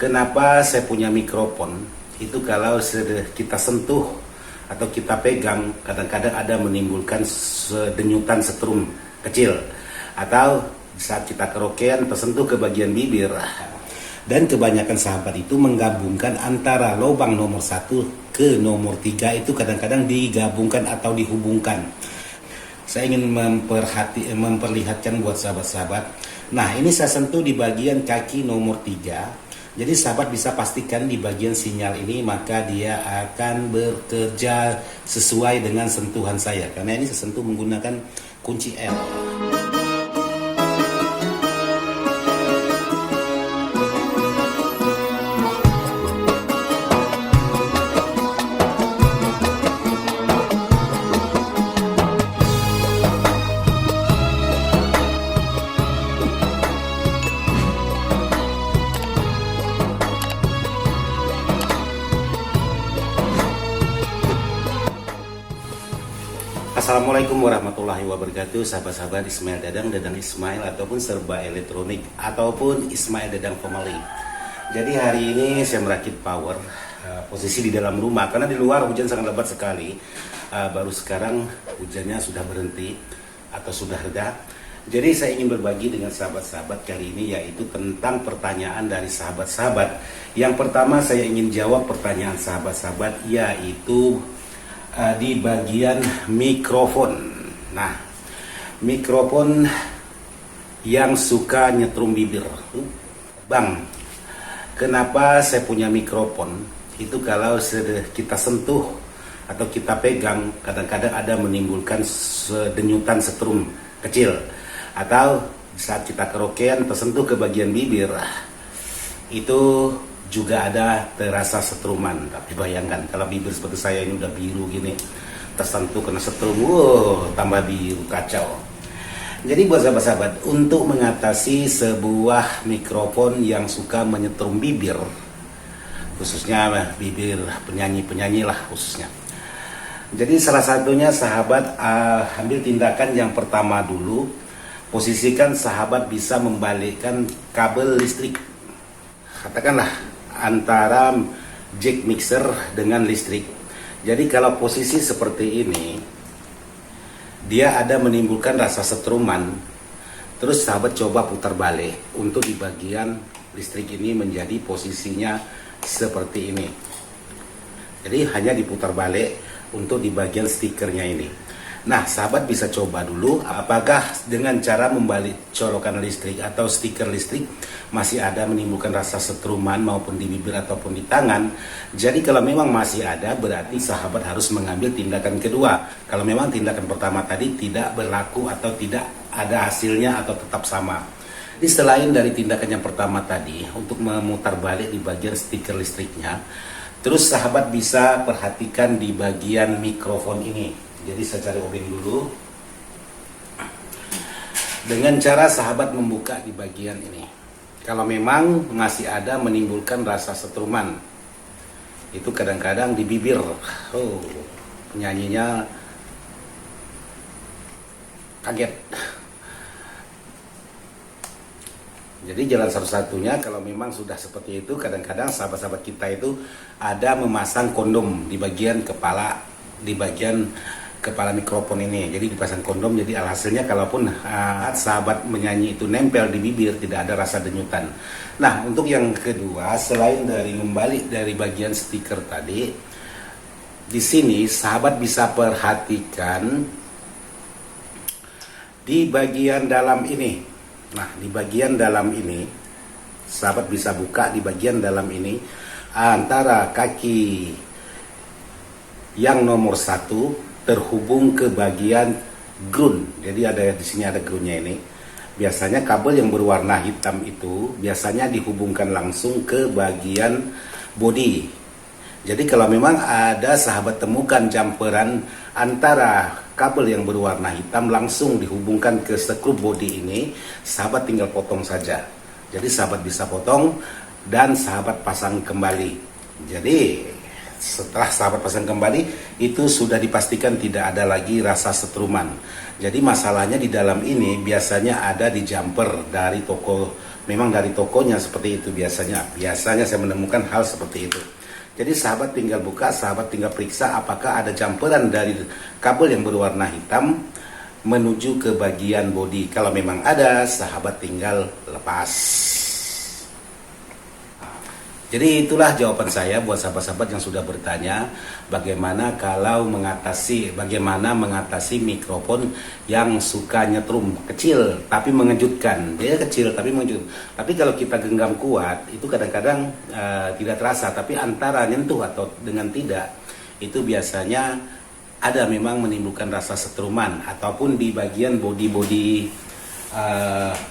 Kenapa saya punya mikrofon? Itu kalau kita sentuh atau kita pegang, kadang-kadang ada menimbulkan denyutan setrum kecil. Atau saat kita kerokean tersentuh ke bagian bibir. Dan kebanyakan sahabat itu menggabungkan antara lubang nomor 1 ke nomor 3 itu kadang-kadang digabungkan atau dihubungkan. Saya ingin memperlihatkan buat sahabat-sahabat. Nah, ini saya sentuh di bagian kaki nomor 3. Jadi sahabat bisa pastikan di bagian sinyal ini maka dia akan bekerja sesuai dengan sentuhan saya. Karena ini saya sentuh menggunakan kunci L. Assalamualaikum warahmatullahi wabarakatuh, sahabat-sahabat Ismail Dadang Ismail ataupun serba elektronik ataupun Ismail Dadang Family. Jadi hari ini saya merakit power posisi di dalam rumah karena di luar hujan sangat lebat sekali. Baru sekarang hujannya sudah berhenti atau sudah reda. Jadi saya ingin berbagi dengan sahabat-sahabat kali ini yaitu tentang pertanyaan dari sahabat-sahabat. Yang pertama saya ingin jawab pertanyaan sahabat-sahabat yaitu di bagian mikrofon. Nah, mikrofon yang suka nyetrum bibir. Bang, kenapa saya punya mikrofon? Itu kalau kita sentuh atau kita pegang, kadang-kadang ada menimbulkan denyutan setrum kecil. Atau saat kita kerokean tersentuh ke bagian bibir, itu juga ada terasa setruman. Tapi bayangkan kalau bibir seperti saya ini udah biru gini, tersentuh kena setrum, tambah biru, kacau. Jadi buat sahabat-sahabat, untuk mengatasi sebuah mikrofon yang suka menyetrum bibir, khususnya bibir penyanyi-penyanyi lah khususnya. Jadi salah satunya sahabat ambil tindakan yang pertama dulu, posisikan sahabat bisa membalikkan kabel listrik. Katakanlah antara jack mixer dengan listrik. Jadi kalau posisi seperti ini, dia ada menimbulkan rasa setruman. Terus sahabat coba putar balik untuk di bagian listrik ini menjadi posisinya seperti ini. Jadi hanya diputar balik untuk di bagian stikernya ini. Nah, sahabat bisa coba dulu apakah dengan cara membalik colokan listrik atau stiker listrik masih ada menimbulkan rasa setruman maupun di bibir ataupun di tangan. Jadi kalau memang masih ada, berarti sahabat harus mengambil tindakan kedua. Kalau memang tindakan pertama tadi tidak berlaku atau tidak ada hasilnya atau tetap sama. Jadi selain dari tindakan yang pertama tadi untuk memutar balik di bagian stiker listriknya, terus sahabat bisa perhatikan di bagian mikrofon ini. Jadi saya cari obeng dulu. Dengan cara sahabat membuka di bagian ini. Kalau memang masih ada menimbulkan rasa setruman, itu kadang-kadang di bibir. Penyanyinya kaget. Jadi jalan satu-satunya kalau memang sudah seperti itu, kadang-kadang sahabat-sahabat kita itu ada memasang kondom di bagian kepala, di bagian kepala mikrofon ini. Jadi dipasang kondom, jadi alhasilnya kalaupun sahabat menyanyi itu nempel di bibir, tidak ada rasa denyutan. Nah, untuk yang kedua, selain dari membalik dari bagian stiker tadi, di sini sahabat bisa perhatikan di bagian dalam ini. Nah, di bagian dalam ini sahabat bisa buka di bagian dalam ini antara kaki yang nomor 1 terhubung ke bagian ground. Jadi ada di sini ada groundnya ini. Biasanya kabel yang berwarna hitam itu biasanya dihubungkan langsung ke bagian body. Jadi kalau memang ada sahabat temukan jumperan antara kabel yang berwarna hitam langsung dihubungkan ke skrup body ini, sahabat tinggal potong saja. Jadi sahabat bisa potong dan sahabat pasang kembali. Jadi setelah sahabat pasang kembali, itu sudah dipastikan tidak ada lagi rasa setruman. Jadi masalahnya di dalam ini biasanya ada di jumper dari toko memang dari tokonya seperti itu biasanya saya menemukan hal seperti itu. Jadi sahabat tinggal buka, sahabat tinggal periksa apakah ada campuran dari kabel yang berwarna hitam menuju ke bagian bodi. Kalau memang ada, sahabat tinggal lepas. Jadi itulah jawaban saya buat sahabat-sahabat yang sudah bertanya bagaimana mengatasi mikrofon yang suka nyetrum, kecil tapi mengejutkan. Dia kecil tapi mengejutkan. Tapi kalau kita genggam kuat itu kadang-kadang tidak terasa, tapi antara nyentuh atau dengan tidak itu biasanya ada memang menimbulkan rasa setruman, ataupun di bagian body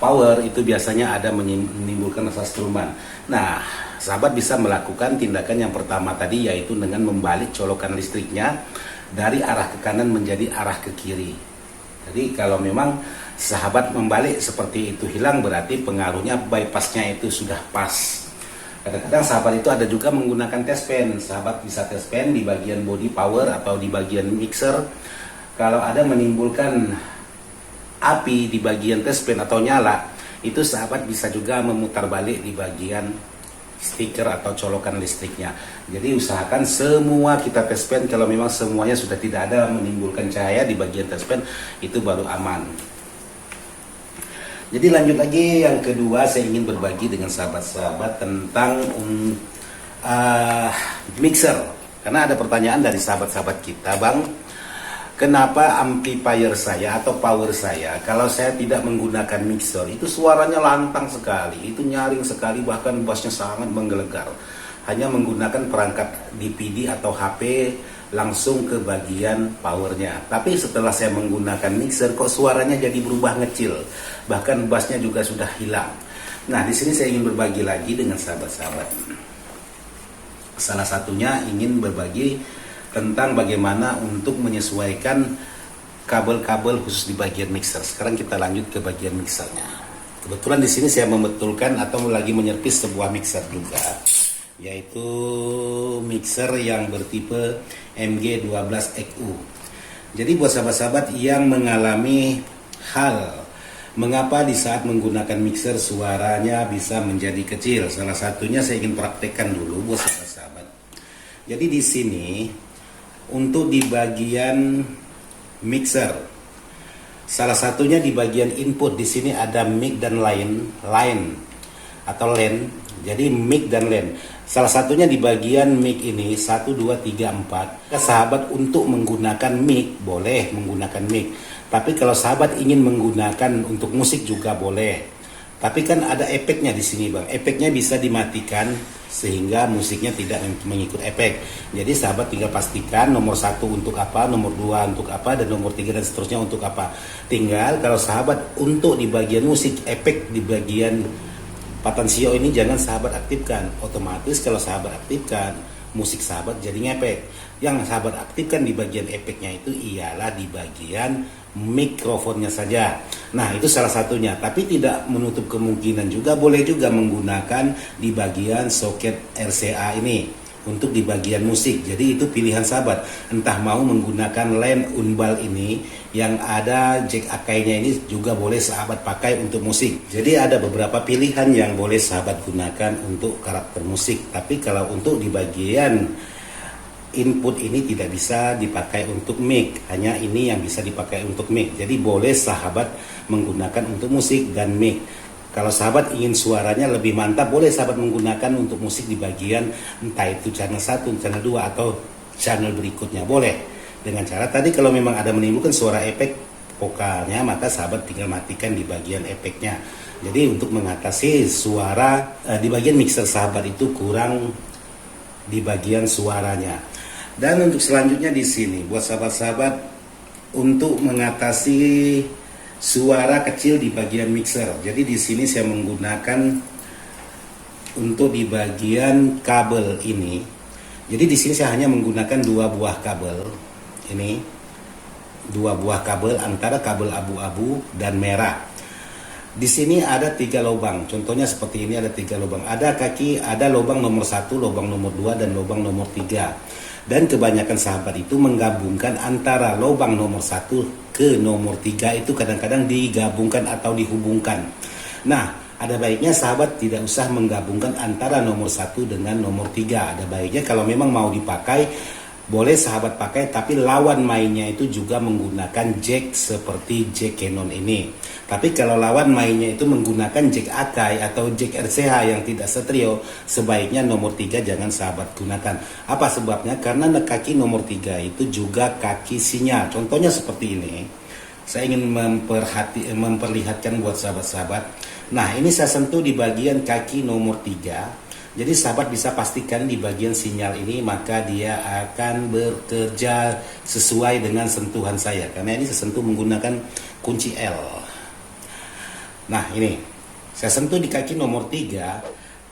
power itu biasanya ada menimbulkan rasa setruman. Nah, sahabat bisa melakukan tindakan yang pertama tadi, yaitu dengan membalik colokan listriknya dari arah ke kanan menjadi arah ke kiri. Jadi kalau memang sahabat membalik seperti itu hilang, berarti pengaruhnya bypassnya itu sudah pas. Kadang-kadang sahabat itu ada juga menggunakan test pen. Sahabat bisa test pen di bagian body power atau di bagian mixer. Kalau ada menimbulkan api di bagian test pen atau nyala, itu sahabat bisa juga memutar balik di bagian stiker atau colokan listriknya. Jadi usahakan semua kita test pen. Kalau memang semuanya sudah tidak ada menimbulkan cahaya di bagian test pen, itu baru aman. Jadi lanjut lagi, yang kedua saya ingin berbagi dengan sahabat-sahabat tentang mixer. Karena ada pertanyaan dari sahabat-sahabat kita, Bang, kenapa amplifier saya atau power saya kalau saya tidak menggunakan mixer itu suaranya lantang sekali, itu nyaring sekali, bahkan bassnya sangat menggelegar. Hanya menggunakan perangkat DPD atau HP langsung ke bagian powernya. Tapi setelah saya menggunakan mixer kok suaranya jadi berubah ngecil, bahkan bassnya juga sudah hilang. Nah, di sini saya ingin berbagi lagi dengan sahabat-sahabat. Salah satunya ingin berbagi tentang bagaimana untuk menyesuaikan kabel-kabel khusus di bagian mixer. Sekarang kita lanjut ke bagian mixernya. Kebetulan di sini saya membetulkan atau lagi menyervis sebuah mixer juga, yaitu mixer yang bertipe MG12XU. Jadi buat sahabat-sahabat yang mengalami hal mengapa di saat menggunakan mixer suaranya bisa menjadi kecil, salah satunya saya ingin praktekkan dulu buat sahabat-sahabat. Jadi di sini untuk di bagian mixer, salah satunya di bagian input, di sini ada mic dan line atau LAN. Jadi mic dan LAN. Salah satunya di bagian mic ini 1, 2, 3, 4. Sahabat untuk menggunakan mic boleh menggunakan mic. Tapi kalau sahabat ingin menggunakan untuk musik juga boleh. Tapi kan ada efeknya di sini, Bang. Efeknya bisa dimatikan sehingga musiknya tidak mengikut efek. Jadi sahabat tinggal pastikan nomor 1 untuk apa, nomor 2 untuk apa, dan nomor 3 dan seterusnya untuk apa. Tinggal kalau sahabat untuk di bagian musik, efek di bagian Patansio ini jangan sahabat aktifkan. Otomatis kalau sahabat aktifkan, musik sahabat jadi ngepek. Yang sahabat aktifkan di bagian efeknya itu ialah di bagian mikrofonnya saja. Nah, itu salah satunya. Tapi tidak menutup kemungkinan juga boleh juga menggunakan di bagian soket RCA ini untuk di bagian musik. Jadi itu pilihan sahabat. Entah mau menggunakan LAN unbal ini yang ada jack akainya ini juga boleh sahabat pakai untuk musik. Jadi ada beberapa pilihan yang boleh sahabat gunakan untuk karakter musik. Tapi kalau untuk di bagian input ini tidak bisa dipakai untuk mic, hanya ini yang bisa dipakai untuk mic. Jadi boleh sahabat menggunakan untuk musik dan mic. Kalau sahabat ingin suaranya lebih mantap, boleh sahabat menggunakan untuk musik di bagian entah itu channel 1, channel 2 atau channel berikutnya, boleh. Dengan cara tadi kalau memang ada menimbulkan suara efek vokalnya, maka sahabat tinggal matikan di bagian efeknya. Jadi untuk mengatasi suara di bagian mixer sahabat itu kurang di bagian suaranya. Dan untuk selanjutnya di sini buat sahabat-sahabat untuk mengatasi suara kecil di bagian mixer. Jadi di sini saya menggunakan untuk di bagian kabel ini. Jadi di sini saya hanya menggunakan 2 buah kabel. Ini 2 buah kabel antara kabel abu-abu dan merah. Di sini ada 3 lubang. Contohnya seperti ini ada 3 lubang. Ada kaki, ada lubang nomor 1, lubang nomor 2 dan lubang nomor 3. Dan kebanyakan sahabat itu menggabungkan antara lubang nomor 1 ke nomor 3 itu kadang-kadang digabungkan atau dihubungkan. Nah, ada baiknya sahabat tidak usah menggabungkan antara nomor 1 dengan nomor 3. Ada baiknya kalau memang mau dipakai, boleh sahabat pakai, tapi lawan mainnya itu juga menggunakan jack seperti jack Canon ini. Tapi kalau lawan mainnya itu menggunakan jack Akai atau jack RCH yang tidak stereo, sebaiknya nomor 3 jangan sahabat gunakan. Apa sebabnya? Karena kaki nomor 3 itu juga kaki sinyal. Contohnya seperti ini. Saya ingin memperlihatkan buat sahabat-sahabat. Nah, ini saya sentuh di bagian kaki nomor 3. Jadi sahabat bisa pastikan di bagian sinyal ini, maka dia akan bekerja sesuai dengan sentuhan saya. Karena ini saya sentuh menggunakan kunci L. Nah, ini saya sentuh di kaki nomor 3.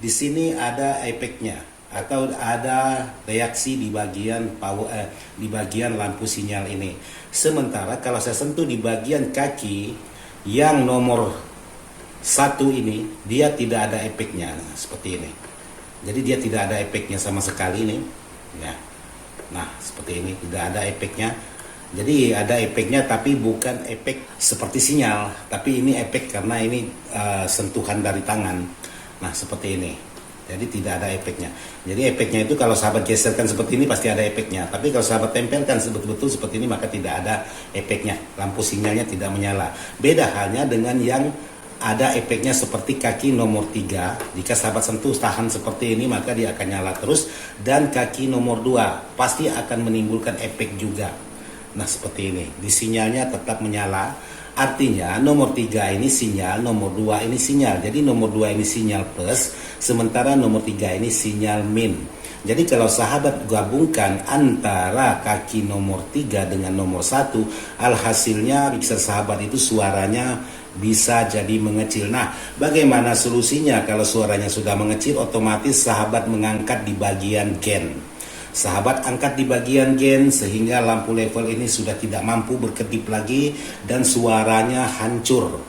Di sini ada efeknya atau ada reaksi di bagian di bagian lampu sinyal ini. Sementara kalau saya sentuh di bagian kaki yang nomor 1 ini, dia tidak ada efeknya seperti ini. Jadi dia tidak ada efeknya sama sekali ini. Ya. Nah, seperti ini tidak ada efeknya. Jadi ada efeknya tapi bukan efek seperti sinyal, tapi ini efek karena ini sentuhan dari tangan. Nah, seperti ini. Jadi tidak ada efeknya. Jadi efeknya itu kalau sahabat geserkan seperti ini pasti ada efeknya. Tapi kalau sahabat tempelkan betul-betul seperti ini maka tidak ada efeknya. Lampu sinyalnya tidak menyala. Beda halnya dengan yang ada efeknya seperti kaki nomor 3. Jika sahabat sentuh tahan seperti ini maka dia akan nyala terus. Dan kaki nomor 2 pasti akan menimbulkan efek juga. Nah, seperti ini. Di sinyalnya tetap menyala. Artinya nomor 3 ini sinyal, nomor 2 ini sinyal. Jadi nomor 2 ini sinyal plus, sementara nomor 3 ini sinyal min. Jadi kalau sahabat gabungkan antara kaki nomor 3 dengan nomor 1, alhasilnya mixer sahabat itu suaranya bisa jadi mengecil. Nah, bagaimana solusinya? Kalau suaranya sudah mengecil, otomatis sahabat mengangkat di bagian gain. Sahabat angkat di bagian gain sehingga lampu level ini sudah tidak mampu berkedip lagi dan suaranya hancur.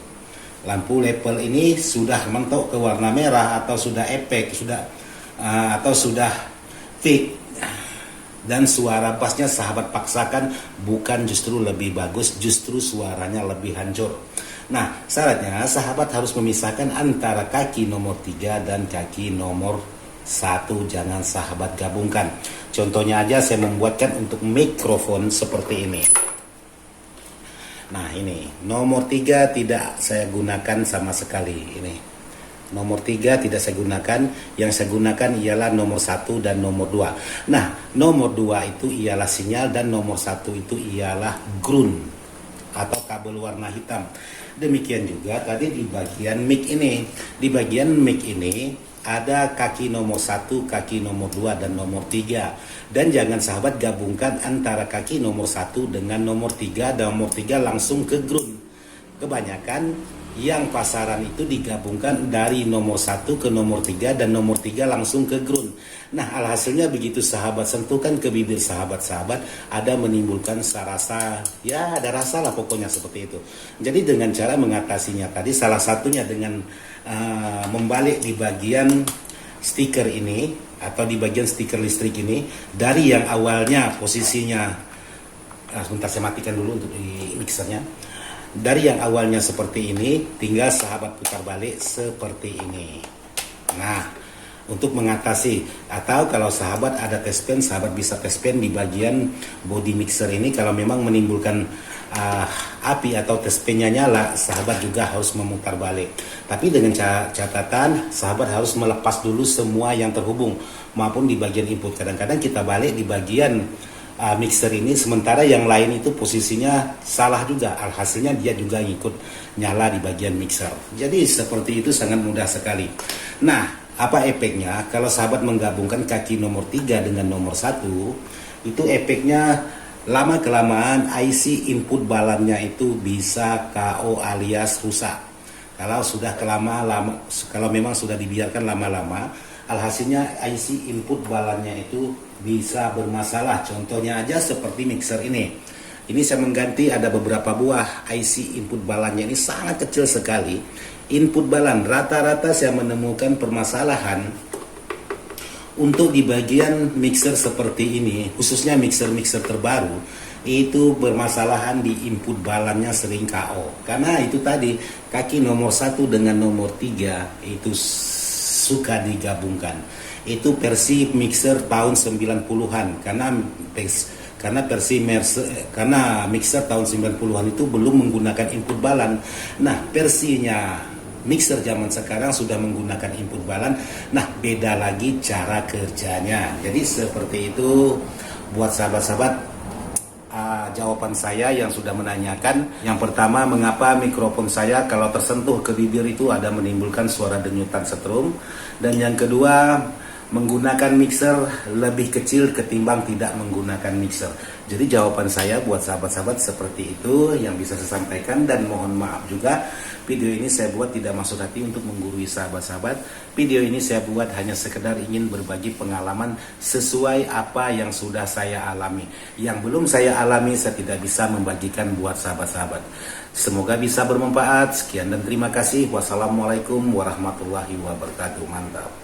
Lampu level ini sudah mentok ke warna merah atau sudah efek, atau sudah fake. Dan suara bassnya sahabat paksakan bukan justru lebih bagus, justru suaranya lebih hancur. Nah, syaratnya sahabat harus memisahkan antara kaki nomor 3 dan kaki nomor 1, jangan sahabat gabungkan. Contohnya aja saya membuatkan untuk mikrofon seperti ini. Nah, ini nomor 3 tidak saya gunakan sama sekali. Ini nomor 3 tidak saya gunakan. Yang saya gunakan ialah nomor 1 dan nomor 2. Nah, nomor 2 itu ialah sinyal dan nomor 1 itu ialah ground atau kabel warna hitam. Demikian juga tadi di bagian mic ini. Di bagian mic ini ada kaki nomor 1, kaki nomor 2, dan nomor 3. Dan jangan sahabat gabungkan antara kaki nomor 1 dengan nomor 3 dan nomor 3 langsung ke ground. Kebanyakan yang pasaran itu digabungkan dari nomor 1 ke nomor 3 dan nomor 3 langsung ke ground. Nah, alhasilnya begitu sahabat sentuhkan ke bibir sahabat-sahabat, ada menimbulkan rasa, ya ada rasa lah pokoknya seperti itu. Jadi dengan cara mengatasinya tadi, salah satunya dengan membalik di bagian stiker ini atau di bagian stiker listrik ini, dari yang awalnya posisinya, sebentar saya matikan dulu untuk di mixernya. Dari yang awalnya seperti ini, tinggal sahabat putar balik seperti ini. Nah, untuk mengatasi, atau kalau sahabat ada test pen, sahabat bisa test pen di bagian body mixer ini. Kalau memang menimbulkan api atau test pennya nyala, sahabat juga harus memutar balik. Tapi dengan catatan, sahabat harus melepas dulu semua yang terhubung maupun di bagian input. Kadang-kadang kita balik di bagian mixer ini, sementara yang lain itu posisinya salah juga, alhasilnya dia juga ikut nyala di bagian mixer. Jadi seperti itu sangat mudah sekali. Nah, apa efeknya kalau sahabat menggabungkan kaki nomor 3 dengan nomor 1? Itu efeknya lama kelamaan IC input balannya itu bisa KO alias rusak. Kalau sudah kalau memang sudah dibiarkan lama-lama, alhasilnya IC input balannya itu bisa bermasalah. Contohnya aja seperti mixer ini. Ini saya mengganti, ada beberapa buah IC input balannya ini sangat kecil sekali. Input balan rata-rata saya menemukan permasalahan untuk di bagian mixer seperti ini, khususnya mixer-mixer terbaru. itu bermasalahan di input balannya sering KO. Karena itu tadi kaki nomor 1 dengan nomor 3 itu suka digabungkan. Itu versi mixer tahun 90-an karena mixer tahun 90-an itu belum menggunakan input balan. Nah, versinya mixer zaman sekarang sudah menggunakan input balan. Nah, beda lagi cara kerjanya. Jadi seperti itu buat sahabat-sahabat. Jawaban saya yang sudah menanyakan, yang pertama, mengapa mikrofon saya kalau tersentuh ke bibir itu ada menimbulkan suara denyutan setrum, dan yang kedua, menggunakan mixer lebih kecil ketimbang tidak menggunakan mixer. Jadi jawaban saya buat sahabat-sahabat seperti itu yang bisa saya sampaikan, dan mohon maaf juga video ini saya buat tidak maksud hati untuk menggurui sahabat-sahabat. Video ini saya buat hanya sekedar ingin berbagi pengalaman sesuai apa yang sudah saya alami. Yang belum saya alami saya tidak bisa membagikan buat sahabat-sahabat. Semoga bisa bermanfaat. Sekian dan terima kasih. Wassalamualaikum warahmatullahi wabarakatuh. Mantap.